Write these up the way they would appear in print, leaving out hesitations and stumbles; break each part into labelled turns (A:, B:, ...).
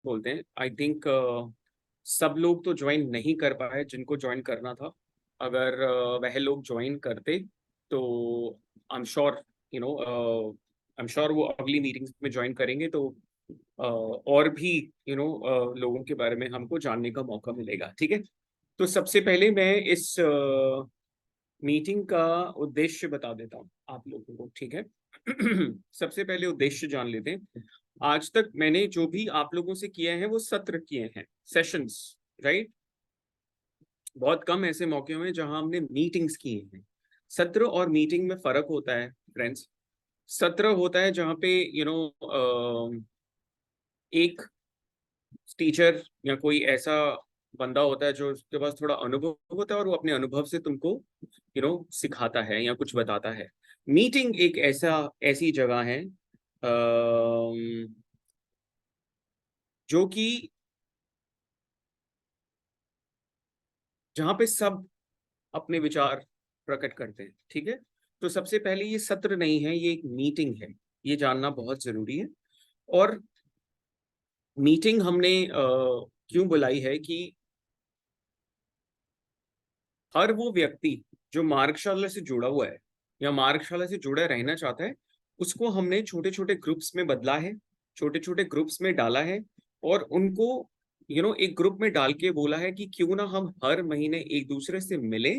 A: बोलते हैं। I think सब लोग तो ज्वाइन नहीं कर पाए जिनको ज्वाइन करना था। अगर वह लोग ज्वाइन करते तो I am sure, you know, I am sure वो अगली मीटिंग्स में ज्वाइन करेंगे, तो और भी लोगों के बारे में हमको जानने का मौका मिलेगा। ठीक है, तो सबसे पहले मैं इस मीटिंग का उद्देश्य बता देता हूँ आप लोगों को। ठीक है, सबसे पहले उद्देश्य जान लेते हैं। आज तक मैंने जो भी आप लोगों से किया है वो सत्र किए हैं, सेशंस, राइट। बहुत कम ऐसे मौके हुए जहां हमने मीटिंग्स किए हैं। सत्र और मीटिंग में फर्क होता है फ्रेंड्स। सत्र होता है जहाँ पे एक टीचर या कोई ऐसा बंदा होता है जो उसके पास थोड़ा अनुभव होता है और वो अपने अनुभव से तुमको सिखाता है या कुछ बताता है। मीटिंग एक ऐसी जगह है जो कि जहाँ पे सब अपने विचार प्रकट करते हैं। ठीक है, तो सबसे पहले ये सत्र नहीं है, ये एक मीटिंग है। ये जानना बहुत जरूरी है। और मीटिंग हमने क्यों बुलाई है कि हर वो व्यक्ति जो मार्गशाला से जुड़ा हुआ है या मार्गशाला से जुड़ा रहना चाहता है, उसको हमने छोटे छोटे ग्रुप्स में बदला है, छोटे छोटे ग्रुप्स में डाला है। और उनको एक ग्रुप में डाल के बोला है कि क्यों ना हम हर महीने एक दूसरे से मिले,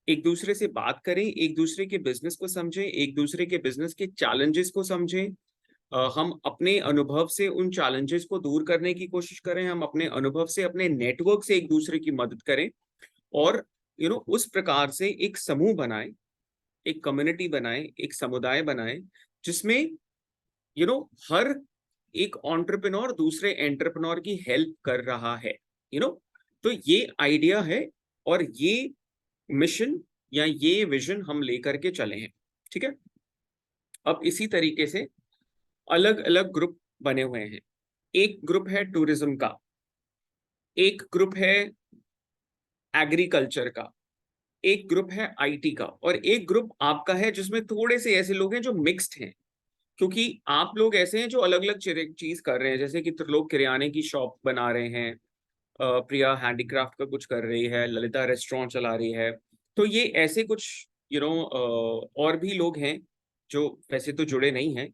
A: एक दूसरे से बात करें, एक दूसरे के बिजनेस को समझें, एक दूसरे के बिजनेस के चैलेंजेस को समझें। हम अपने अनुभव से उन चैलेंजेस को दूर करने की कोशिश करें, हम अपने अनुभव से अपने नेटवर्क से एक दूसरे की मदद करें। और उस प्रकार से एक समूह बनाए, एक कम्युनिटी बनाए, एक समुदाय बनाए, जिसमें हर एक एंटरप्रेन्योर दूसरे एंटरप्रेन्योर की हेल्प कर रहा है। यू नो तो ये आइडिया है और ये मिशन या ये विजन हम लेकर के चले हैं। ठीक है, अब इसी तरीके से अलग अलग ग्रुप बने हुए हैं। एक ग्रुप है टूरिज्म का, एक ग्रुप है एग्रीकल्चर का, एक ग्रुप है आईटी का, और एक ग्रुप आपका है जिसमें थोड़े से ऐसे लोग हैं जो मिक्स्ड हैं। क्योंकि आप लोग ऐसे हैं जो अलग अलग चीज कर रहे हैं, जैसे कि लोग किराने की शॉप बना रहे हैं, प्रिया हैंडीक्राफ्ट का कुछ कर रही है, ललिता रेस्टोरेंट चला रही है। तो ये ऐसे कुछ और भी लोग हैं जो वैसे तो जुड़े नहीं हैं।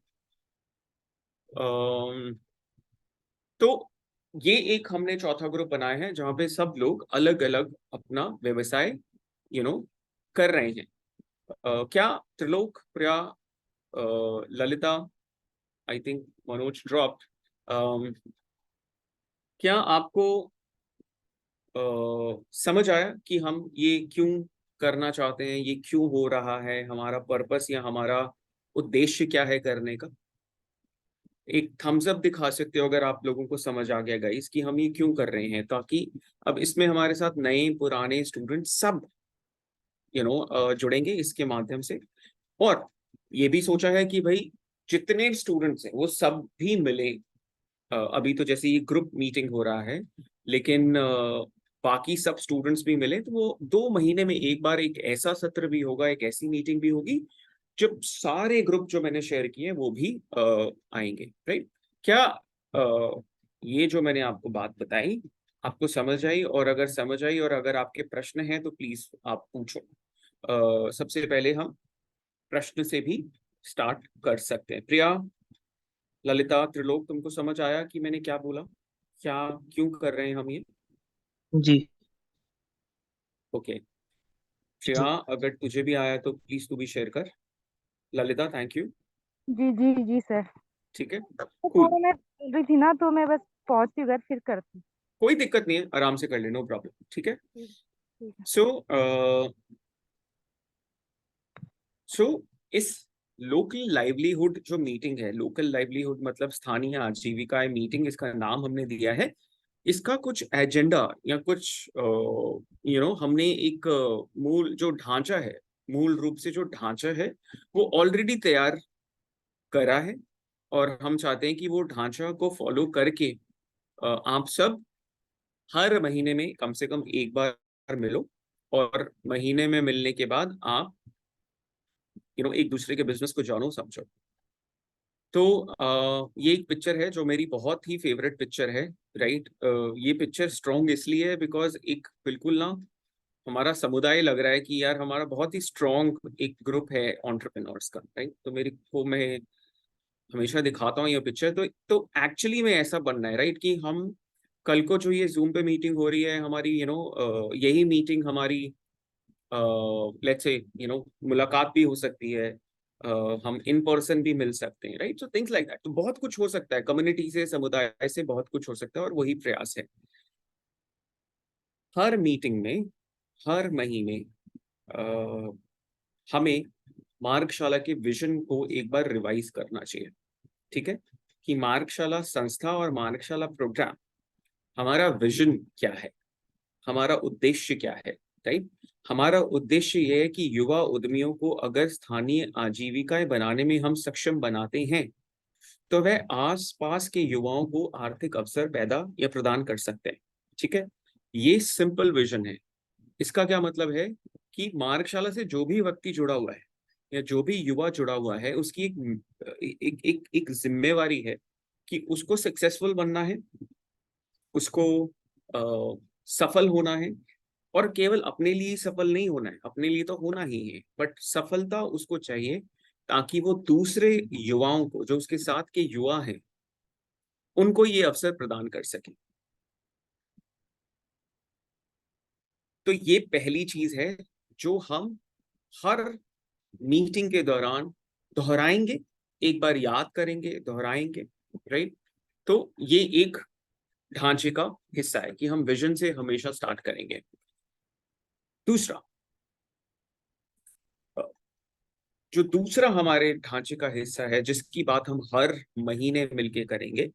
A: तो ये एक हमने चौथा ग्रुप बनाया है जहाँ पे सब लोग अलग अलग अपना व्यवसाय यू नो कर रहे हैं। क्या Trilok, Priya, Lalita, I think Manoj dropped, क्या आपको समझ आया कि हम ये क्यों करना चाहते हैं, ये क्यों हो रहा है, हमारा पर्पस या हमारा उद्देश्य क्या है करने का? एक थम्स अप दिखा सकते हो अगर आप लोगों को समझ आ गया गाइस कि हम ये क्यों कर रहे हैं, ताकि अब इसमें हमारे साथ नए पुराने स्टूडेंट सब जुड़ेंगे इसके माध्यम से। और ये भी सोचा है कि भाई जितने स्टूडेंट्स हैं वो सब भी मिले। अभी तो जैसे ये ग्रुप मीटिंग हो रहा है, लेकिन बाकी सब स्टूडेंट्स भी मिले, तो वो 2 महीने में एक बार एक ऐसा सत्र भी होगा, एक ऐसी मीटिंग भी होगी जब सारे ग्रुप जो मैंने शेयर किए हैं वो भी आएंगे, राइट। क्या ये जो मैंने आपको बात बताई आपको समझ आई? और अगर समझ आई और अगर आपके प्रश्न हैं तो प्लीज आप पूछो। सबसे पहले हम प्रश्न से भी स्टार्ट कर सकते हैं। प्रिया, ललिता, त्रिलोक, तुमको समझ आया कि मैंने क्या बोला, क्या क्यों कर रहे हैं हम ये?
B: जी।
A: ओके, श्रेया,
B: जी।
A: अगर तुझे भी आया तो प्लीज तू भी शेयर कर। Lalita, thank you.
C: जी जी जी सर।
A: ठीक है,
C: तो
A: कूल।
C: थोड़ा मैं बोल रही थी ना, तो मैं बस पहुंचती हूँ घर, फिर करती हूँ।
A: कोई दिक्कत नहीं है, आराम से कर ले, नो प्रॉब्लम। ठीक है।
C: ठीक ठीक है।
A: सो सो इस लोकल लाइवलीहुड जो मीटिंग है, लोकल लाइवलीहुड मतलब स्थानीय आजीविका मीटिंग, इसका नाम हमने दिया है। इसका कुछ एजेंडा या कुछ हमने एक मूल जो ढांचा है, मूल रूप से जो ढांचा है वो ऑलरेडी तैयार करा है। और हम चाहते हैं कि वो ढांचा को फॉलो करके आप सब हर महीने में कम से कम एक बार मिलो। और महीने में मिलने के बाद आप एक दूसरे के बिजनेस को जानो, समझो। तो ये एक पिक्चर है जो मेरी बहुत ही फेवरेट पिक्चर है, राइट। ये पिक्चर स्ट्रॉन्ग इसलिए है बिकॉज एक बिल्कुल ना हमारा समुदाय लग रहा है कि यार हमारा बहुत ही स्ट्रॉन्ग एक ग्रुप है एंटरप्रेन्योर्स का, राइट। तो मेरी को मैं हमेशा दिखाता हूँ ये पिक्चर। तो एक्चुअली में ऐसा बनना है, राइट, कि हम कल को जो ये जूम पे मीटिंग हो रही है हमारी, यही मीटिंग हमारी लेट्स से मुलाकात भी हो सकती है, हम इन पर्सन भी मिल सकते हैं, right. So things like that. तो बहुत कुछ हो सकता है, कम्युनिटी से, समुदाय से बहुत कुछ हो सकता है, और वही प्रयास है। हर मीटिंग में, हर महीने हमें मार्गशाला के विजन को एक बार रिवाइज करना चाहिए, ठीक है। कि मार्गशाला संस्था और मार्गशाला प्रोग्राम, हमारा विजन क्या है, हमारा उद्देश्य क्या है, राइट। हमारा उद्देश्य यह है कि युवा उद्यमियों को अगर स्थानीय आजीविकाएं बनाने में हम सक्षम बनाते हैं तो वह आसपास के युवाओं को आर्थिक अवसर पैदा या प्रदान कर सकते हैं, ठीक है। ये सिंपल विजन है। इसका क्या मतलब है कि मार्गशाला से जो भी व्यक्ति जुड़ा हुआ है या जो भी युवा जुड़ा हुआ है उसकी एक जिम्मेवारी है कि उसको सक्सेसफुल बनना है, उसको सफल होना है। और केवल अपने लिए सफल नहीं होना है, अपने लिए तो होना ही है, बट सफलता उसको चाहिए ताकि वो दूसरे युवाओं को, जो उसके साथ के युवा हैं, उनको ये अवसर प्रदान कर सके। तो ये पहली चीज है जो हम हर मीटिंग के दौरान दोहराएंगे, एक बार याद करेंगे, दोहराएंगे, राइट। तो ये एक ढांचे का हिस्सा है कि हम विजन से हमेशा स्टार्ट करेंगे। दूसरा, जो दूसरा हमारे ढांचे का हिस्सा है जिसकी बात हम हर महीने मिलके करेंगे,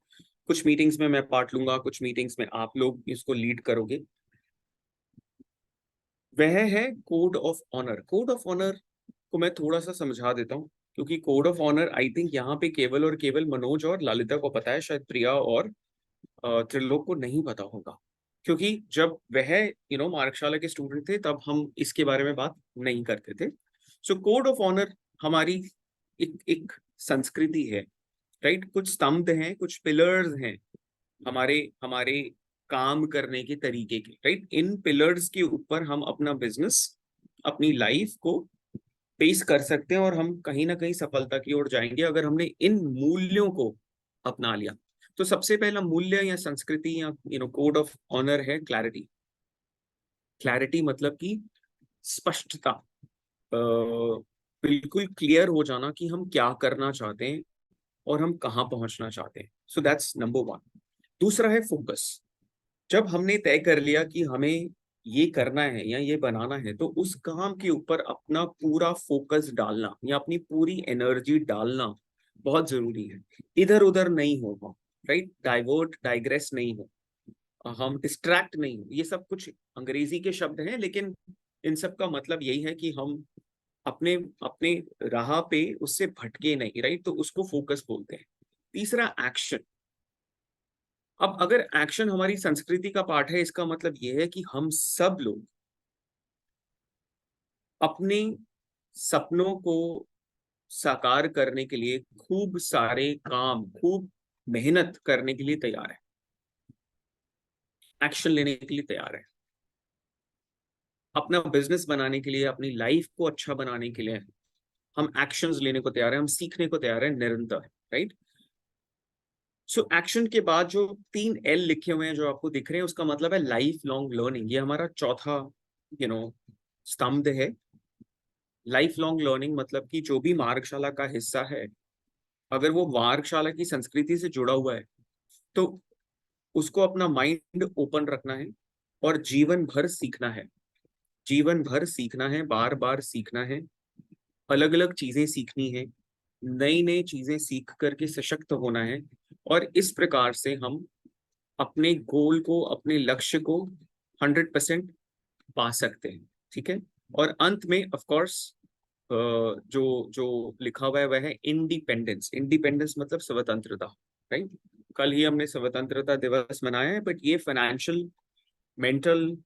A: कुछ मीटिंग्स में मैं पार्ट लूंगा, कुछ मीटिंग्स में आप लोग इसको लीड करोगे, वह है code of honour. Code of honour को मैं थोड़ा सा समझा देता हूँ, क्योंकि code of honour I think यहाँ पे केवल और केवल मनोज और ललिता को पता है, शायद प्रिया और त्रिलोक को नहीं पता होगा, क्योंकि जब वह मार्गशाला के स्टूडेंट थे तब हम इसके बारे में बात नहीं करते थे। सो कोड ऑफ ऑनर हमारी एक एक संस्कृति है, राइट। कुछ स्तंभ हैं, कुछ पिलर्स हैं हमारे हमारे काम करने के तरीके के, राइट। इन पिलर्स के ऊपर हम अपना बिजनेस, अपनी लाइफ को पेश कर सकते हैं और हम कहीं ना कहीं सफलता की ओर जाएंगे अगर हमने इन मूल्यों को अपना लिया। तो सबसे पहला मूल्य या संस्कृति या कोड ऑफ ऑनर है क्लैरिटी। क्लैरिटी मतलब कि स्पष्टता, बिल्कुल क्लियर हो जाना कि हम क्या करना चाहते हैं और हम कहाँ पहुंचना चाहते हैं। So that's number one. दूसरा है फोकस। जब हमने तय कर लिया कि हमें ये करना है या ये बनाना है, तो उस काम के ऊपर अपना पूरा फोकस डालना या अपनी पूरी एनर्जी डालना बहुत जरूरी है। इधर उधर नहीं होगा, राइट। डाइवर्ट डाइग्रेस नहीं हो, हम डिस्ट्रैक्ट नहीं हो। ये सब कुछ अंग्रेजी के शब्द हैं, लेकिन इन सब का मतलब यही है कि हम अपने अपने राह पे उससे भटके नहीं, राइट। तो उसको फोकस बोलते हैं। तीसरा, एक्शन। अब अगर एक्शन हमारी संस्कृति का पार्ट है, इसका मतलब यह है कि हम सब लोग अपने सपनों को साकार करने के लिए खूब सारे काम, खूब मेहनत करने के लिए तैयार है, एक्शन लेने के लिए तैयार है। अपना बिजनेस बनाने के लिए, अपनी लाइफ को अच्छा बनाने के लिए हम एक्शंस लेने को तैयार है, हम सीखने को तैयार है निरंतर, राइट। सो एक्शन के बाद जो 3 L लिखे हुए हैं जो आपको दिख रहे हैं, उसका मतलब है लाइफ लॉन्ग लर्निंग। ये हमारा चौथा यू नो स्तंभ है। लाइफ लॉन्ग लर्निंग मतलब कि जो भी मार्गशाला का हिस्सा है, अगर वो मार्गशाला की संस्कृति से जुड़ा हुआ है, तो उसको अपना माइंड ओपन रखना है और जीवन भर सीखना है। जीवन भर सीखना है, बार बार सीखना है, अलग अलग चीजें सीखनी है, नई नई चीजें सीख करके सशक्त होना है। और इस प्रकार से हम अपने गोल को, अपने लक्ष्य को 100% पा सकते हैं, ठीक है। और अंत में ऑफ कोर्स जो जो लिखा हुआ है वह है इंडिपेंडेंस। इंडिपेंडेंस मतलब स्वतंत्रता, राइट। कल ही हमने स्वतंत्रता दिवस मनाया है, बट ये फाइनेंशियल, मेंटल,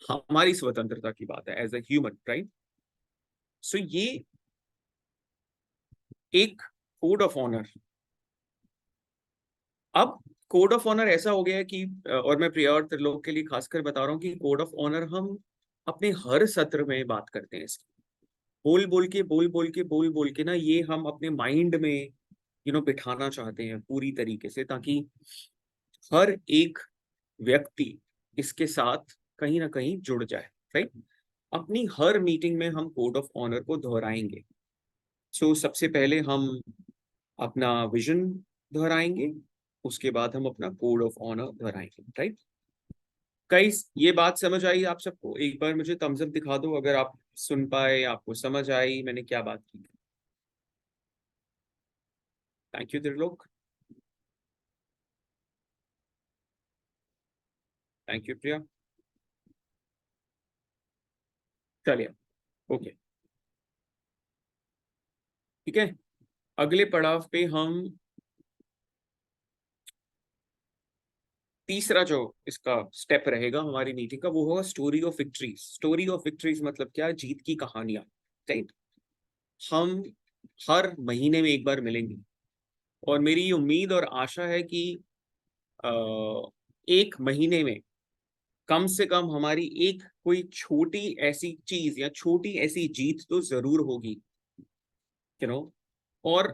A: हमारी स्वतंत्रता की बात है एज ए ह्यूमन, राइट। सो ये एक कोड ऑफ ऑनर। अब कोड ऑफ ऑनर ऐसा हो गया है कि और मैं प्रिया और त्रिलोक के लिए खासकर बता रहा हूँ कि कोड ऑफ ऑनर हम अपने हर सत्र में बात करते हैं इसकी। बोल बोल के ना ये हम अपने माइंड में बिठाना चाहते हैं पूरी तरीके से, ताकि हर एक व्यक्ति इसके साथ कहीं ना कहीं जुड़ जाए। राइट। अपनी हर मीटिंग में हम कोड ऑफ ऑनर को दोहराएंगे। सबसे पहले हम अपना विजन दोहराएंगे, उसके बाद हम अपना कोड ऑफ ऑनर दोहराएंगे। राइट। कई ये बात समझ आई आप सबको? एक बार मुझे थम्स अप दिखा दो अगर आप सुन पाए, आपको समझ आई मैंने क्या बात की। Thank you Trilok. Thank you Priya. चलिए, ओके, ठीक है। अगले पड़ाव पे हम तीसरा जो इसका स्टेप रहेगा हमारी मीटिंग का वो होगा story of victories. Story of victories मतलब क्या? जीत की कहानियां। राइट। हम हर महीने में एक बार मिलेंगे और मेरी उम्मीद और आशा है कि अ, एक महीने में कम से कम हमारी एक कोई छोटी ऐसी चीज या छोटी ऐसी जीत तो जरूर होगी। यू नो और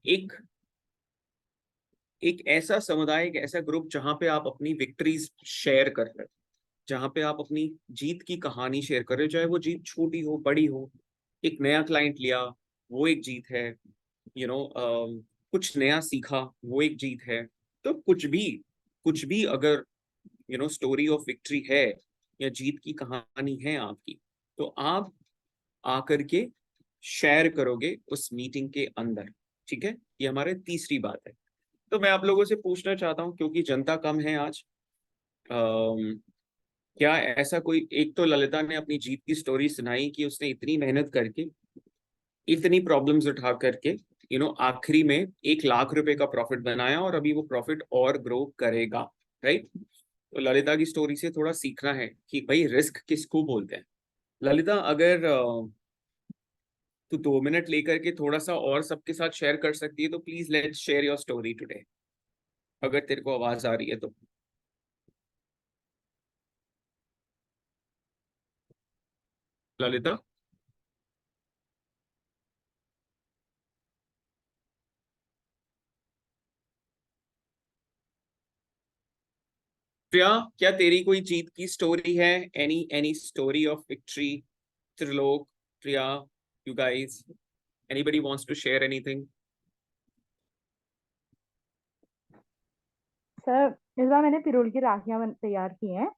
A: एक एक ऐसा समुदाय, एक ऐसा ग्रुप जहां पे आप अपनी विक्ट्रीज शेयर कर रहे हो, जहां पे आप अपनी जीत की कहानी शेयर कर रहे हो, चाहे वो जीत छोटी हो बड़ी हो। एक नया क्लाइंट लिया, वो एक जीत है। यू नो कुछ नया सीखा, वो एक जीत है। तो कुछ भी अगर स्टोरी ऑफ विक्ट्री है या जीत की कहानी है आपकी, तो आप आकर के शेयर करोगे उस मीटिंग के अंदर। ठीक है, ये हमारी तीसरी बात है। तो मैं आप लोगों से पूछना चाहता हूँ, क्योंकि जनता कम है आज, क्या ऐसा कोई एक, तो ललिता ने अपनी जीत की स्टोरी सुनाई कि उसने इतनी मेहनत करके, इतनी प्रॉब्लम्स उठा करके आखिरी में 1 लाख रुपए का प्रॉफिट बनाया और अभी वो प्रॉफिट और ग्रो करेगा। राइट। तो ललिता की स्टोरी से थोड़ा सीखना है कि भाई रिस्क किसको बोलते हैं। ललिता, अगर तू 2 मिनट लेकर के थोड़ा सा और सबके साथ शेयर कर सकती है तो please let's share your story today, अगर तेरे को आवाज आ रही है तो। ललिता, प्रिया, क्या तेरी कोई जीत की स्टोरी है? Any any story of victory? Trilok, Priya, you guys, anybody wants to share anything?
C: Sir, इस बार मैंने पिरोल की राखियां तैयार की हैं।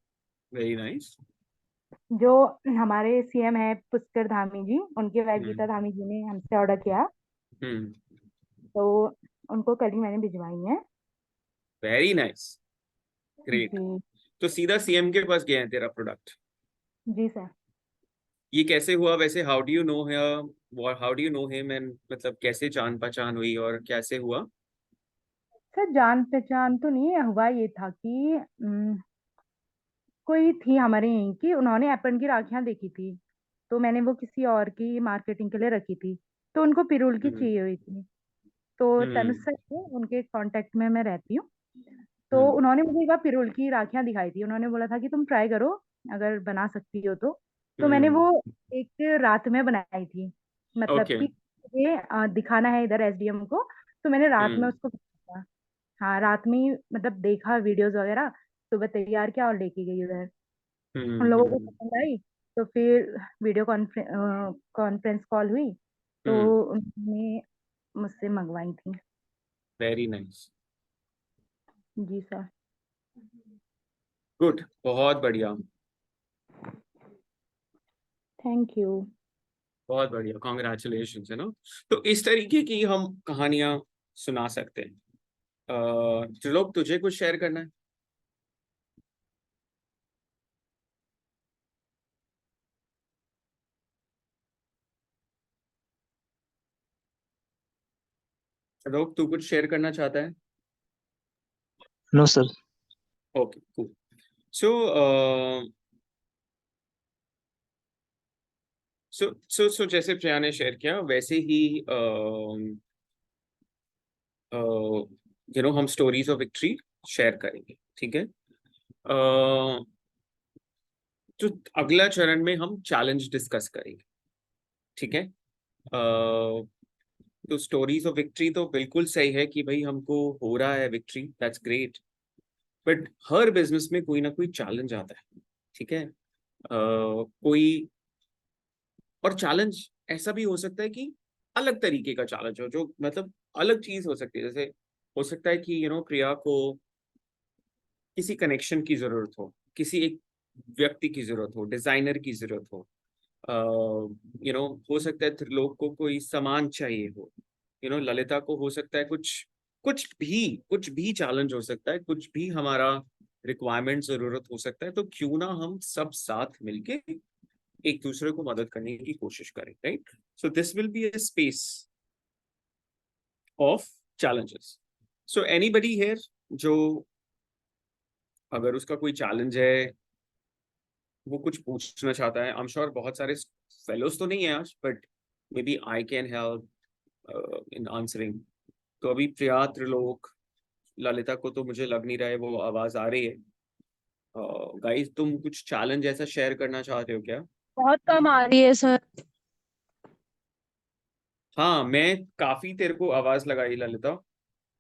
A: Very nice.
C: जो हमारे सीएम है पुष्कर धामी जी, उनकी वाइफ
A: हम्म।
C: गीता धामी जी ने हमसे ऑर्डर किया,
A: हम्म।
C: तो उनको कल ही मैंने भिजवाई है।
A: Very nice. ग्रेट।
C: जी।
A: तो सीधा सीएम के पास गया है तेरा प्रोडक्ट?
C: जी सर।
A: ये कैसे हुआ वैसे? How do you know how do you know him and मतलब कैसे जान पहचान हुई और कैसे हुआ?
C: सर, जान पहचान तो नहीं है, हुआ ये था कि कोई थी हमारे यहीं की, उन्होंने एप्पन की राखियां देखी थी, तो मैंने वो किसी और की मार्केटिंग के लिए रखी थी, तो उनको पिरुल की
A: हम्म।
C: चाहिए हुई थी। तो तनुष
A: हम्म।
C: सर थे, उनके कांटेक्ट में मैं रहती हूँ। तो
A: हम्म।
C: उन्होंने मुझे एक बार पिरुल की राखियां दिखाई थी, उन्होंने बोला था कि तुम ट्राई करो, अगर बना सकती हो तो मैंने
A: हम्म।
C: वो एक रात में बनाई थी। मतलब
A: ओके।
C: कि ये दिखाना है इधर एसडीएम को, तो मैंने रात में
A: हम्म।
C: उसको बनाया था। हाँ, रात में ही मतलब देखा वीडियोस वगैरह, सुबह तैयार किया और लेके गई उधर। उन लोगों को
A: हम्म।
C: पसंद आई, तो फिर वीडियो कॉन्फ्रेंस कॉल हुई, तो
A: हम्म।
C: उन्होंने मुझसे मंगवाई थी।
A: Very nice.
C: जी सर।
A: गुड, बहुत बढ़िया।
C: Thank you.
A: बहुत बढ़िया, कॉन्ग्रेचुलेशन है ना। तो इस तरीके की हम कहानियां सुना सकते हैं। त्रिलोक, तुझे कुछ शेयर करना है? त्रिलोक, तू कुछ शेयर करना चाहता है?
B: No sir.
A: Okay, cool. So जैसे प्रिया ने शेयर किया वैसे ही हम स्टोरीज ऑफ विक्ट्री शेयर करेंगे, ठीक है। तो अगला चरण में हम चैलेंज डिस्कस करेंगे, ठीक है। तो स्टोरीज ऑफ विक्ट्री तो बिल्कुल सही है कि भाई हमको हो रहा है victory, that's great, but her business में कोई ना कोई चैलेंज आता है, ठीक है। कोई और चैलेंज ऐसा भी हो सकता है कि अलग तरीके का चैलेंज हो, जो मतलब अलग चीज हो सकती है। जैसे हो सकता है कि प्रिया को किसी कनेक्शन की जरूरत हो, किसी एक व्यक्ति की जरूरत हो, डिजाइनर की जरूरत हो, हो सकता है त्रिलोक को कोई सामान चाहिए हो, ललिता को हो सकता है कुछ भी चैलेंज हो सकता है, कुछ भी हमारा रिक्वायरमेंट जरूरत हो सकता है। तो क्यों ना हम सब साथ मिलके एक दूसरे को मदद करने की कोशिश करें, right. So this will be a space of challenges. So anybody here जो अगर उसका कोई चैलेंज है, वो कुछ पूछना चाहता है, आई एम श्योर बहुत सारे फेलोज तो नहीं है आज, but maybe I can help in answering. तो अभी प्रिया, त्रिलोक, ललिता को तो मुझे लग नहीं रहा है वो आवाज आ रही है। गाइस, तुम कुछ चैलेंज ऐसा शेयर करना चाहते हो क्या?
D: बहुत कम आ रही है सर।
A: हाँ, मैं काफी तेरे को आवाज लगाई ललिता,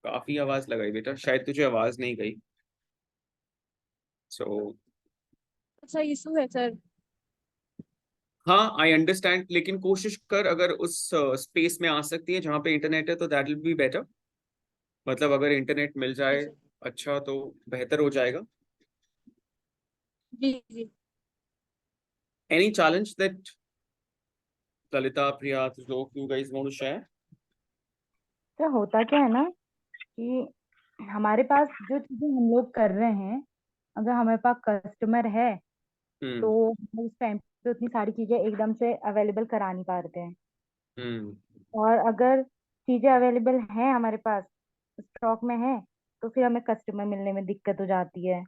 A: काफी आवाज लगाई बेटा, शायद तुझे आवाज नहीं गई। सो
D: अच्छा इशू है सर।
A: हाँ, आई अंडरस्टैंड, लेकिन कोशिश कर, अगर उस स्पेस में आ सकती है जहाँ पे इंटरनेट है तो दैट विल बी बेटर। मतलब अगर इंटरनेट मिल
D: जी
A: जाए
D: सर।
A: अच्छा तो बेहतर हो जाएगा।
D: जी जी।
A: Any challenge that Lalita, Priya, Trilok, you guys want to share?
C: तो होता क्या है ना कि हमारे पास जो चीजें हम लोग कर रहे हैं, अगर हमारे पास कस्टमर है
A: हम्म।
C: तो हम उस टाइम पे उतनी सारी चीजें एकदम से अवेलेबल करा नहीं पाते हैं।
A: हम्म।
C: और अगर चीजें अवेलेबल हैं हमारे पास, स्टॉक में है, तो फिर हमें कस्टमर मिलने में दिक्कत हो जाती है।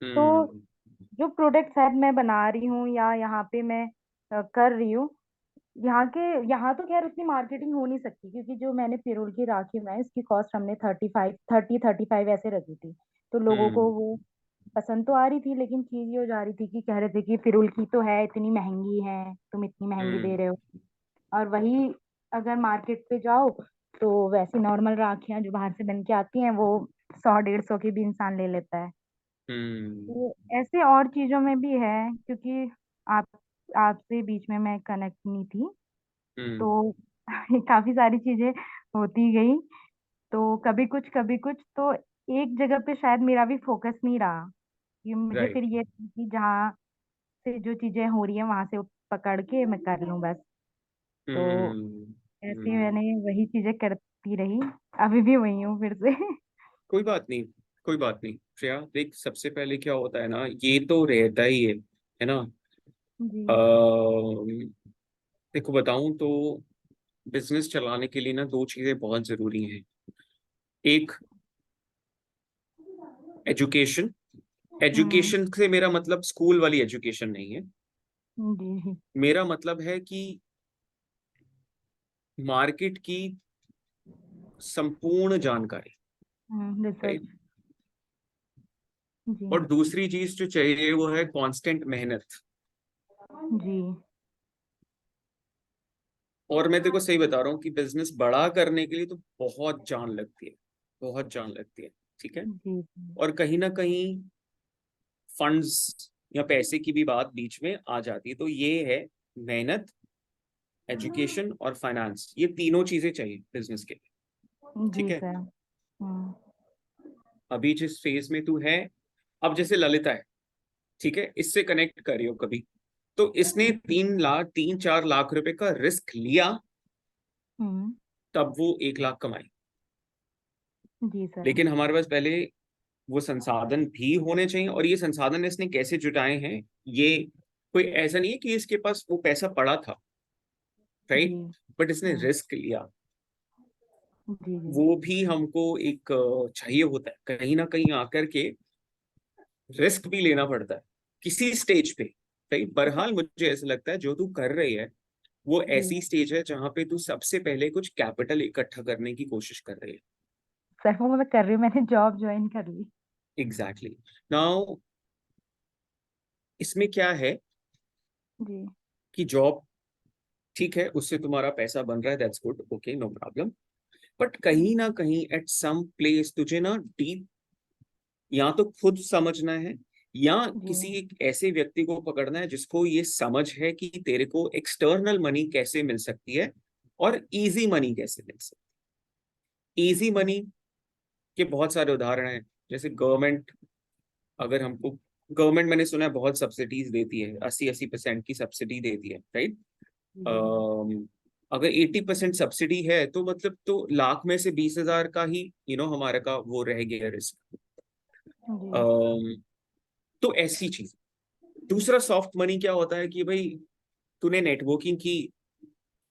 C: तो
A: हम्म।
C: जो प्रोडक्ट शायद मैं बना रही हूँ या यहाँ पे मैं कर रही हूँ, यहाँ तो खैर उतनी मार्केटिंग हो नहीं सकती, क्योंकि जो मैंने पिरुल की राखी बनाई इसकी कॉस्ट हमने 35 ऐसे रखी थी। तो लोगों को
A: हम्म।
C: वो पसंद तो आ रही थी, लेकिन चीज ये हो जा रही थी कि कह रहे थे कि पिरुल की तो है, इतनी महंगी है, तुम इतनी महंगी दे
A: हम्म।
C: रहे हो। और वही अगर मार्केट पे जाओ तो वैसी नॉर्मल राखियां जो बाहर से बन के आती हैं वो 100-150 की भी इंसान ले लेता है।
A: हम्म।
C: तो ऐसे और चीजों में भी है, क्योंकि आप आपसे बीच में मैं कनेक्ट नहीं थी,
A: हम्म।
C: तो काफी सारी चीजें होती गई। तो कभी कुछ तो एक जगह पे शायद मेरा भी फोकस नहीं रहा, कि मुझे फिर
A: राइट।
C: ये था कि जहाँ से जो चीजें हो रही है वहां से पकड़ के मैं कर लूं बस। तो
A: हम्म।
C: ऐसे
A: हम्म।
C: मैंने वही चीजें करती रही, अभी भी वही हूँ फिर से।
A: कोई बात नहीं, कोई बात नहीं श्रेया, देख सबसे पहले क्या होता है ना, ये तो रहता ही है ना।
C: जी।
A: देखो बताऊं तो बिजनेस चलाने के लिए ना दो चीजें बहुत जरूरी हैं। एक, एजुकेशन।
C: हम्म।
A: एजुकेशन से मेरा मतलब स्कूल वाली एजुकेशन नहीं है।
C: जी।
A: मेरा मतलब है कि मार्केट की संपूर्ण जानकारी,
C: रिसर्च।
A: राइट।
C: जी।
A: और दूसरी चीज जो चाहिए वो है कांस्टेंट मेहनत।
C: जी।
A: और मैं तेरे को सही बता रहा हूँ कि बिजनेस बड़ा करने के लिए तो बहुत जान लगती है, बहुत जान लगती है, ठीक है।
C: जी।
A: और कहीं ना कहीं फंड्स या पैसे की भी बात बीच में आ जाती है। तो ये है मेहनत, एजुकेशन और फाइनेंस, ये तीनों चीजें चाहिए बिजनेस के लिए, ठीक
C: जी
A: है।
C: सर। हम्म।
A: अभी जिस फेज में तू है, अब जैसे ललिता है, ठीक है, इससे कनेक्ट करियो कभी। तो इसने 3 लाख 4 लाख रुपए का रिस्क लिया,
C: हम्म।
A: तब वो 1 लाख कमाई।
C: जी सर।
A: लेकिन हमारे पास पहले वो संसाधन भी होने चाहिए, और ये संसाधन इसने कैसे जुटाए हैं, ये कोई ऐसा नहीं है कि इसके पास वो पैसा पड़ा था,
C: जी।
A: राइट। बट इसने
C: हम्म।
A: रिस्क लिया।
C: जी। जी।
A: वो भी हमको एक चाहिए होता है कहीं ना कहीं आकर के, रिस्क भी लेना पड़ता है किसी स्टेज पे, राइट। बहरहाल मुझे ऐसा लगता है जो तू कर रही है वो
C: जी।
A: ऐसी स्टेज है जहां पे तू सबसे पहले कुछ कैपिटल इकट्ठा करने की कोशिश कर रही है,
C: सर वो मैं कर रही हूँ, मैंने जॉब ज्वाइन कर ली।
A: एग्जैक्टली। नाउ इसमें क्या है
C: जी।
A: कि जॉब ठीक है, उससे तुम्हारा पैसा बन रहा है, that's good, okay, no problem. But कहीं ना कहीं एट सम प्लेस तुझे ना डीप या तो खुद समझना है, या
C: जी।
A: किसी एक ऐसे व्यक्ति को पकड़ना है जिसको ये समझ है कि तेरे को एक्सटर्नल मनी कैसे मिल सकती है और इजी मनी कैसे मिल सकती है। इजी मनी के बहुत सारे उदाहरण हैं, जैसे गवर्नमेंट, अगर हमको गवर्नमेंट, मैंने सुना है बहुत सब्सिडीज देती है, 80-80% की सब्सिडी देती है, राइट।
C: जी।
A: अगर 80% सब्सिडी है तो मतलब तो लाख में से 20,000 का ही हमारे का वो रह गया रिस्क।
C: जी।
A: तो ऐसी चीज। दूसरा सॉफ्ट मनी क्या होता है कि भाई तूने नेटवर्किंग की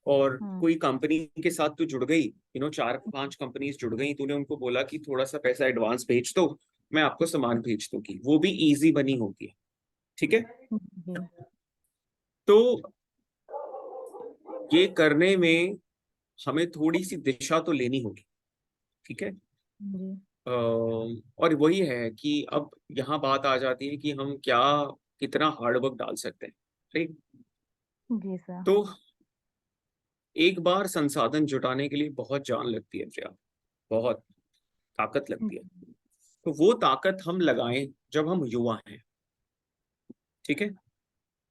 A: और
C: हम्म।
A: कोई कंपनी के साथ तू जुड़ गई, 4-5 कंपनीज जुड़ गई, तूने उनको बोला कि थोड़ा सा पैसा एडवांस भेज दो, मैं आपको सामान भेज दूंगी, वो भी इजी मनी होती है, ठीक है।
C: जी।
A: तो ये करने में हमें थोड़ी सी दिशा तो लेनी होगी, ठीक है।
C: जी।
A: और वही है कि अब यहाँ बात आ जाती है कि हम क्या कितना हार्डवर्क डाल सकते हैं, ठीक।
C: जी सर।
A: तो एक बार संसाधन जुटाने के लिए बहुत जान लगती है प्रिया, बहुत ताकत लगती है। तो वो ताकत हम लगाएं जब हम युवा हैं, ठीक है।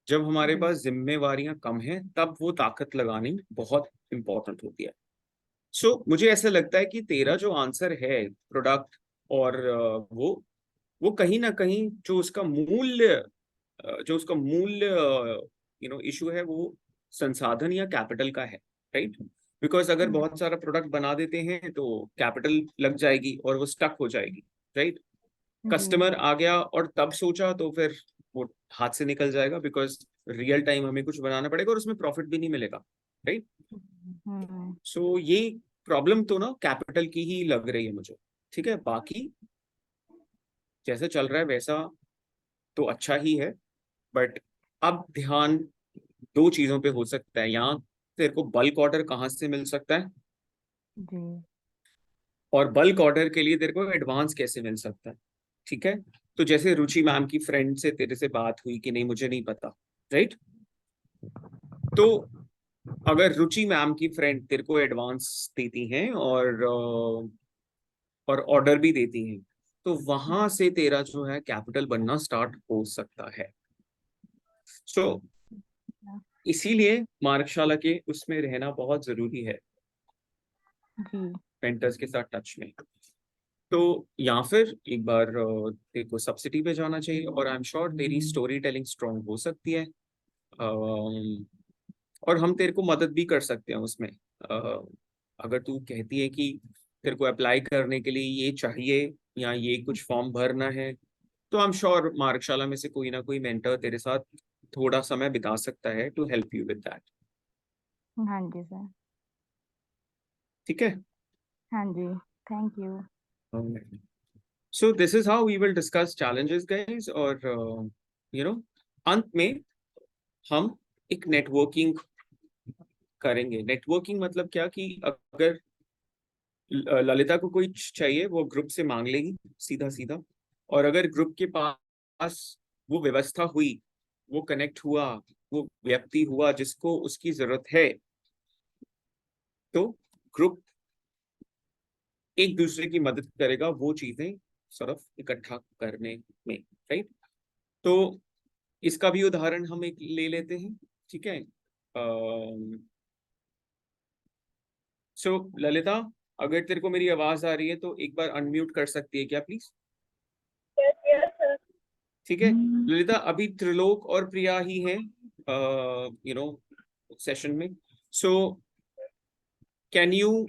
A: जब हमारे
C: जी।
A: पास जिम्मेवारियां कम हैं तब वो ताकत लगानी बहुत इंपॉर्टेंट होती है। सो मुझे ऐसा लगता है कि तेरा जो आंसर है प्रोडक्ट और वो कहीं ना कहीं जो उसका मूल्य इशू है, वो संसाधन या कैपिटल का है, राइट। बिकॉज अगर बहुत सारा प्रोडक्ट बना देते हैं तो कैपिटल लग जाएगी और वो स्टक हो जाएगी, राइट।
C: जी।
A: कस्टमर आ गया और तब सोचा तो फिर वो हाथ से निकल जाएगा, बिकॉज रियल टाइम हमें कुछ बनाना पड़ेगा और उसमें प्रॉफिट भी नहीं मिलेगा, राइट।
C: हम्म।
A: सो ये प्रॉब्लम तो ना कैपिटल की ही लग रही है मुझे, ठीक है। बाकी जैसे चल रहा है वैसा तो अच्छा ही है, बट अब ध्यान दो चीजों पे हो सकता है। यहाँ तेरे को बल्क ऑर्डर कहाँ से मिल सकता है,
C: जी।
A: और बल्क ऑर्डर के लिए तेरे को एडवांस कैसे मिल सकता है, ठीक है। तो जैसे रुचि मैम की फ्रेंड से तेरे से बात हुई कि नहीं मुझे नहीं पता, राइट। तो अगर रुचि मैम की फ्रेंड तेरे को एडवांस देती हैं और ऑर्डर भी देती हैं, तो वहां से तेरा जो है कैपिटल बनना स्टार्ट हो सकता है। सो इसीलिए मार्गशाला के उसमें रहना बहुत जरूरी है,
C: जी।
A: पेंटर्स के साथ टच में। तो या फिर एक बार तेरे को सब्सिडी पे जाना चाहिए, और आई एम श्योर तेरी स्टोरी टेलिंग स्ट्रांग हो सकती है। और हम तेरे को मदद भी कर सकते हैं उसमें। अगर तू कहती है कि तेरे को अप्लाई करने के लिए ये चाहिए या ये कुछ फॉर्म भरना है, तो आई एम श्योर मार्गशाला में से कोई ना कोई मेंटर तेरे साथ थोड़ा समय बिता सकता है to help you with that,
C: हाँ जी सर।
A: ठीक है।
C: हाँ जी। Thank you.
A: So this is how we will discuss challenges guys, और यू नो अंत में हम एक नेटवर्किंग करेंगे। नेटवर्किंग मतलब क्या कि अगर ललिता को कोई चाहिए वो ग्रुप से मांग लेगी सीधा सीधा, और अगर ग्रुप के पास वो व्यवस्था हुई, वो कनेक्ट हुआ, वो व्यक्ति हुआ जिसको उसकी जरूरत है, तो ग्रुप एक दूसरे की मदद करेगा वो चीजें सिर्फ इकट्ठा करने में, राइट। तो इसका भी उदाहरण हम एक ले लेते हैं, ठीक है। सो ललिता, अगर तेरे को मेरी आवाज आ रही है तो एक बार अनम्यूट कर सकती है क्या प्लीज,
D: यस यस सर।
A: ठीक है। ललिता, अभी त्रिलोक और प्रिया ही हैं सेशन में। सो कैन यू,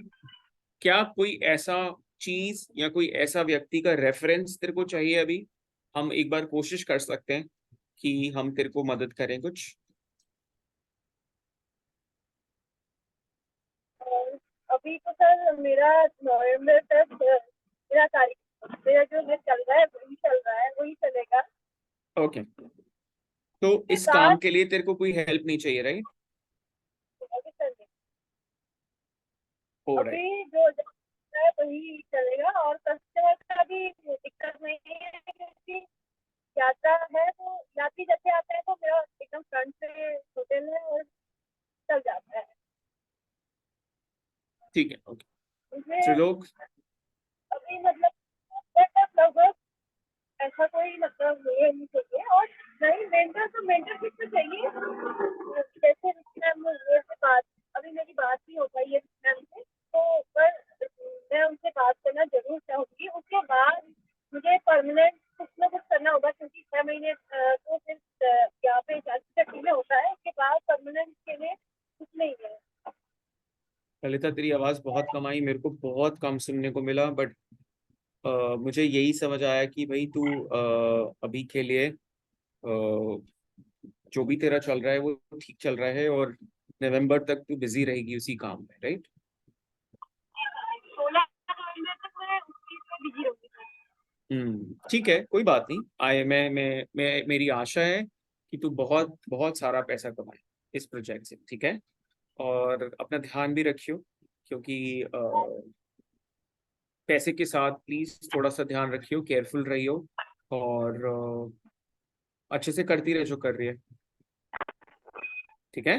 A: क्या कोई ऐसा चीज या कोई ऐसा व्यक्ति का रेफरेंस तेरे को चाहिए अभी? हम एक बार कोशिश कर सकते हैं कि हम तेरे को मदद करें कुछ।
D: अभी तो सर मेरा नवंबर तक मेरा तारीख मेरा जो है चल रहा है वही चल रहा है वही चलेगा।
A: ओके, तो
D: उसके
A: इस काम
D: बाद
A: के लिए तेरे को कोई हेल्प नहीं चाहिए, राइट?
D: अभी सर
A: हो राइट।
D: अभी जो है वही चलेगा
A: त्रिलोक,
D: अभी मतलब लगभग ऐसा कोई मतलब नहीं चाहिए, और नहीं मेंटर तो मेंटरशिप तो चाहिए। जैसे मैम मुझे से बात, अभी मेरी बात नहीं हो पाई है मैम से, तो पर मैं उनसे बात करना जरूर चाहूंगी। उसके बाद मुझे परमानेंट कुछ ना कुछ करना होगा, क्योंकि 6 महीने तो सिर्फ यहाँ पे चाची में होता है, उसके बाद परमानेंट के लिए कुछ नहीं है।
A: ललिता तेरी आवाज बहुत कम आई, मेरे को बहुत कम सुनने को मिला, बट मुझे यही समझ आया कि भाई तू अभी के लिए जो भी तेरा चल रहा है वो ठीक चल रहा है, और नवंबर तक तू बिजी रहेगी उसी काम में, राइट?
D: 16 नवंबर तक मैं उस चीज में बिजी रहूंगी।
A: ठीक है, कोई बात नहीं। आए मैं मेरी आशा है कि तू बहुत बहुत सारा पैसा कमाए इस प्रोजेक्ट से, ठीक है? और अपना ध्यान भी रखियो, क्योंकि पैसे के साथ प्लीज थोड़ा सा ध्यान रखियो, केयरफुल रहियो, और अच्छे से करती रहे जो कर रही है, ठीक है?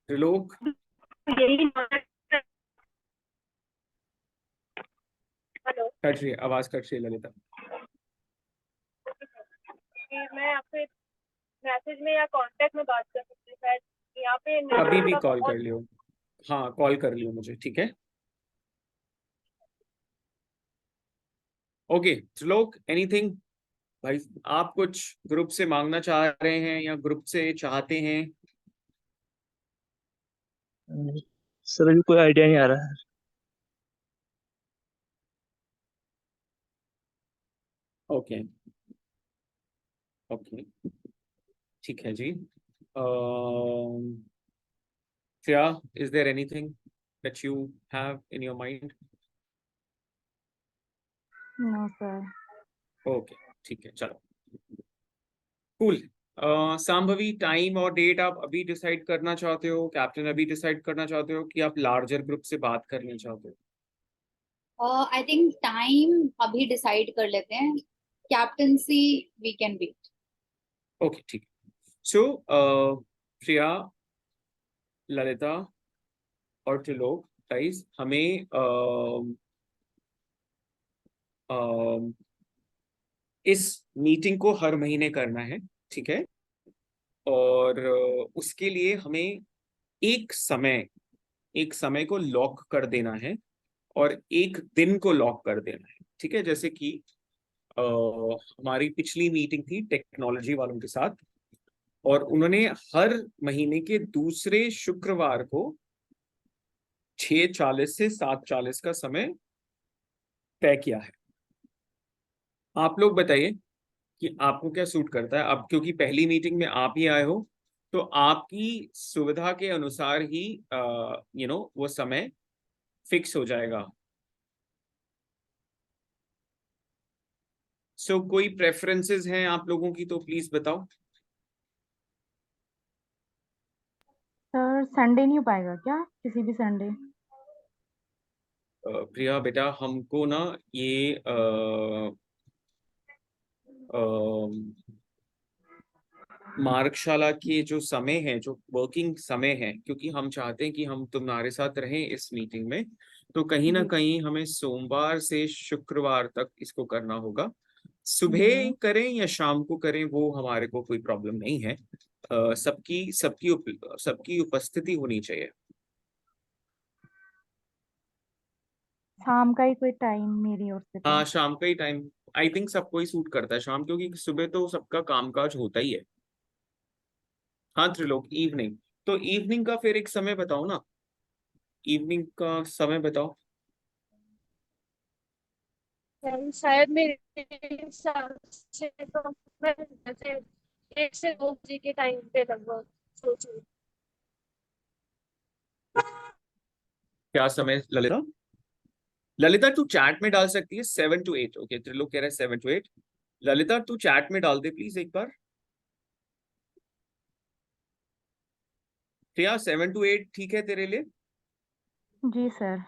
A: त्रिलोक,
D: यही हेलो,
A: कट रही है आवाज, कट रही है ललिता।
D: मैं आपसे मैसेज में या कांटेक्ट में बात कर सकते हैं शायद, यहाँ पे
A: अभी
D: नेटवर्क
A: भी
D: का
A: कॉल कर
D: बहुत।
A: लियो, हाँ कॉल कर लियो मुझे, ठीक है? ओके त्रिलोक, एनीथिंग भाई, आप कुछ ग्रुप से मांगना चाह रहे हैं या ग्रुप से चाहते हैं?
B: सर अभी कोई आइडिया नहीं आ रहा है।
A: ओके ओके, ठीक है जी। Shreya, is there anything that you have in your mind?
C: No sir.
A: Okay, ठीक है, चलो कूल। सांभवी, टाइम और डेट आप अभी डिसाइड करना चाहते हो, कैप्टन अभी डिसाइड करना चाहते हो, कि आप लार्जर ग्रुप से बात करना चाहते हो?
E: आई थिंक टाइम अभी डिसाइड कर लेते हैं, captaincy we can wait.
A: Okay ठीक है। सो श्रेया, ललिता और त्रिलोक, गाइस हमें इस मीटिंग को हर महीने करना है, ठीक है? और उसके लिए हमें एक समय एक समय को लॉक कर देना है, और एक दिन को लॉक कर देना है, ठीक है? जैसे कि हमारी पिछली मीटिंग थी टेक्नोलॉजी वालों के साथ, और उन्होंने हर महीने के दूसरे शुक्रवार को 6:40 से 7:40 का समय तय किया है। आप लोग बताइए कि आपको क्या सूट करता है। अब क्योंकि पहली मीटिंग में आप ही आए हो, तो आपकी सुविधा के अनुसार ही वो समय फिक्स हो जाएगा। सो कोई प्रेफरेंसेस हैं आप लोगों की तो प्लीज बताओ।
C: सर संडे नहीं हो पाएगा क्या, किसी भी संडे?
A: प्रिया बेटा, हमको ना ये मार्गशाला के जो समय है, जो वर्किंग समय है, क्योंकि हम चाहते हैं कि हम तुम्हारे साथ रहें इस मीटिंग में, तो कहीं ना
C: जी
A: कहीं हमें सोमवार से शुक्रवार तक इसको करना होगा। सुबह
C: जी।
A: करें या शाम को करें वो हमारे को कोई प्रॉब्लम नहीं है। सबकी उपस्थिति होनी चाहिए।
C: शाम का ही कोई टाइम मेरी ओर से तो।
A: हाँ, शाम का ही टाइम आई थिंक सबको ही सूट करता है शाम, क्योंकि सुबह तो सबका कामकाज होता ही है। हाँ त्रिलोक, इवनिंग, तो इवनिंग का फिर एक समय बताओ ना, इवनिंग का समय बताओ।
D: शायद मेरे हिसाब से तो मैं जैसे 1 से 2 बजे के टाइम पे लगभग सोचूं।
A: क्या समय ललिता? ललिता तू चैट में डाल सकती है 7 to 8। ओके, त्रिलोक कह रहा है 7 to 8। ललिता तू चैट में डाल दे प्लीज एक बार। प्रिया, 7 to 8 ठीक है तेरे लिए?
C: जी सर।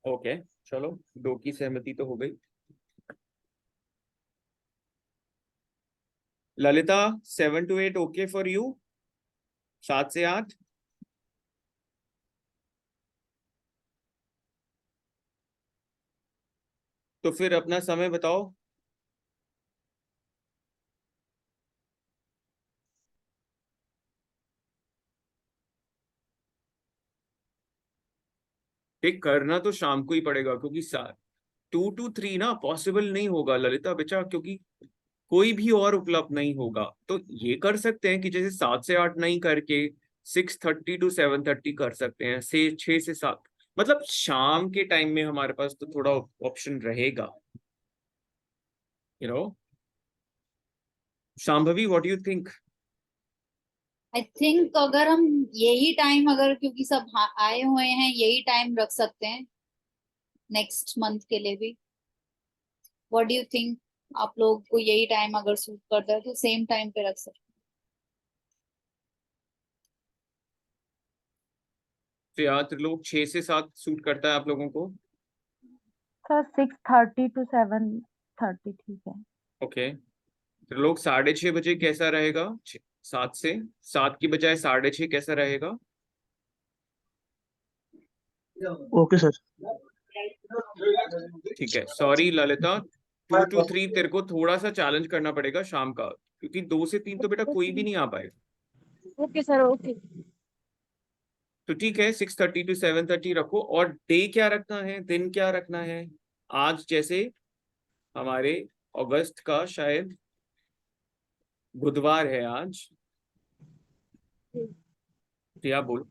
A: ओके, चलो दो की सहमति तो हो गई। Lalita, 7 to 8 okay for you? 7 से 8? तो फिर अपना समय बताओ। ठीक, करना तो शाम को ही पड़ेगा क्योंकि 2 to 3 ना पॉसिबल नहीं होगा ललिता बेचा, क्योंकि कोई भी और उपलब्ध नहीं होगा। तो ये कर सकते हैं कि जैसे 7 से 8 नहीं करके 6:30 to 7:30 कर सकते हैं, से 6 से 7, मतलब शाम के टाइम में हमारे पास तो थोड़ा ऑप्शन रहेगा, you know. Shambhavi, what do you think?
E: I think अगर हम यही टाइम, अगर क्योंकि सब आए हुए हैं, यही टाइम रख सकते हैं नेक्स्ट मंथ के लिए भी। What do you think? आप लोग को यही टाइम अगर सूट करता है तो सेम टाइम पे रख सकते
A: तो यार त्रिलोक 6 से 7 सूट करता है आप लोगों को?
C: सर 6:30 to 7:30 ठीक है।
A: ओके, त्रिलोक 6:30 बजे कैसा रहेगा? 7 की बजाय 6:30 कैसा रहेगा?
B: Okay sir.
A: ठीक है, सॉरी ललिता, 2 to 3 तेरे को थोड़ा सा चैलेंज करना पड़ेगा शाम का, क्योंकि 2 से 3 तो बेटा कोई भी नहीं आ पाएगा।
D: Okay sir, okay.
A: तो ठीक है, 6:30 to 7:30 रखो। और डे क्या रखना है, दिन क्या रखना है? आज जैसे हमारे अगस्त का शायद बुधवार है आज। प्रिया बोल।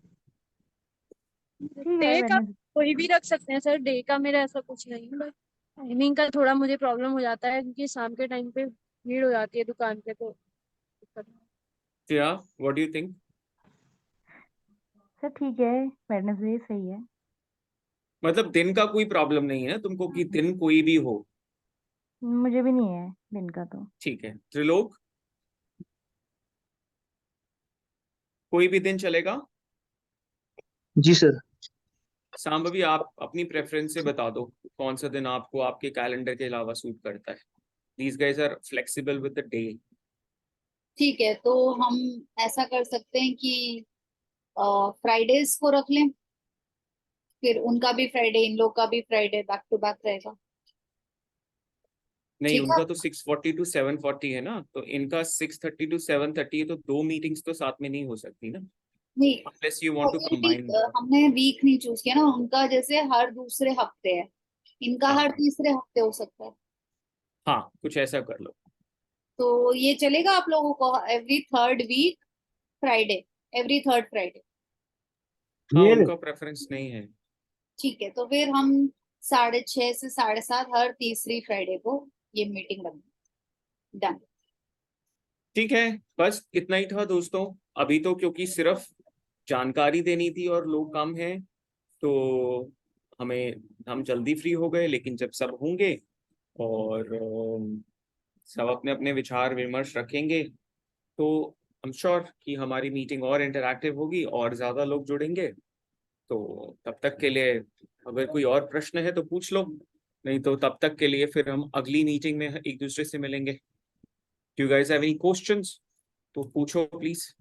C: ठीक है
D: डे का
C: वेडनेसडे।
D: कोई भी रख सकते हैं सर, डे का मेरा ऐसा कुछ नहीं है, बट टाइमिंग का थोड़ा मुझे प्रॉब्लम हो जाता है क्योंकि शाम के टाइम पे भीड़ हो जाती है दुकान पे, तो दिक्कत है।
A: Priya, what do you think?
C: Sir ठीक है, वेडनेसडे सही है।
A: मतलब दिन का कोई प्रॉब्लम नहीं है तुमको, कि दिन कोई भी हो?
C: मुझे भी नहीं है दिन का तो।
A: ठीक है, त्रिलोक कोई भी दिन चलेगा?
B: जी सर।
A: सांभवी, आप अपनी प्रेफरेंस से बता दो कौन सा दिन आपको आपके कैलेंडर के अलावा सूट करता है। These guys are flexible with the day.
E: ठीक है, तो हम ऐसा कर सकते हैं कि फ्राइडेज को रख लें, फिर उनका भी फ्राइडे, इन लोग का भी फ्राइडे, बैक टू बैक रहेगा।
A: नहीं,
E: ठीक है।
A: उनका तो 6:40 to 7:40 है ना, तो इनका 6:30 to 7:30 है, तो 2 मीटिंग्स तो साथ में नहीं हो सकती ना,
E: नहीं,
A: unless you want to combine them।
E: हमने वीक नहीं चूज किया ना, उनका जैसे हर दूसरे हफ्ते है, इनका हर
A: हाँ
E: तीसरे हफ्ते हो सकता है।
A: हाँ, कुछ ऐसा कर लो।
E: तो ये चलेगा आप लोगों को, every third week Friday, every third Friday.
A: हाँ,
B: ये
A: उनका प्रेफरेंस नहीं है।
E: ठीक है, तो फिर हम 6:30 से 7:30 हर तीसरी फ्राइडे को ये मीटिंग रखेंगे। डन।
A: ठीक है, बस इतना ही था दोस्तों। अभी तो क्योंकि सिर्फ जानकारी देनी थी और लोग कम हैं, तो हमें हम जल्दी फ्री हो गए। लेकिन जब सब होंगे और सब अपने अपने विचार विमर्श रखेंगे, तो आई एम श्योर कि हमारी मीटिंग और इंटरैक्टिव होगी और ज्यादा लोग जुड़ेंगे। तो तब तक के लिए अगर कोई और प्रश्न है तो पूछ लो, नहीं तो तब तक के लिए फिर हम अगली मीटिंग में एक दूसरे से मिलेंगे। Do you guys have any questions? तो पूछो प्लीज।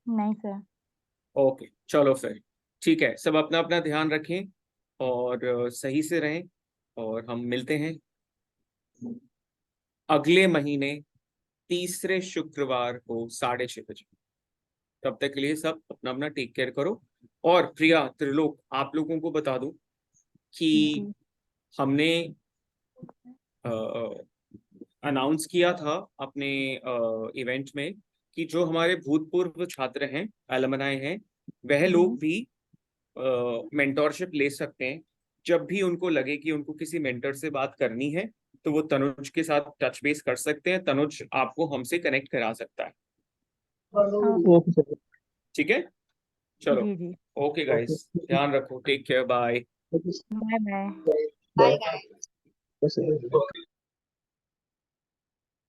C: नहीं सर।
A: ओके, चलो फिर ठीक है, सब अपना अपना ध्यान रखें और सही से रहें, और हम मिलते हैं अगले महीने तीसरे शुक्रवार को 6:30 बजे। तब तक के लिए सब अपना अपना टेक केयर करो। और प्रिया, त्रिलोक, आप लोगों को बता दूं कि
C: जी
A: हमने अनाउंस किया था अपने इवेंट में कि जो हमारे भूतपूर्व छात्र हैं, एलुमनाई हैं, वह लोग भी मेंटोरशिप ले सकते हैं। जब भी उनको लगे कि उनको किसी मेंटर से बात करनी है, तो वो तनुज के साथ टच बेस कर सकते हैं। तनुज आपको हमसे कनेक्ट करा सकता है।
B: Okay sir.
A: ठीक है, चलो।
C: जी जी।
A: Okay
B: okay.
A: गाइस, ध्यान रखो, take care, bye.
C: Bye bye.
E: Bye
B: bye.
E: Guys.
B: बस।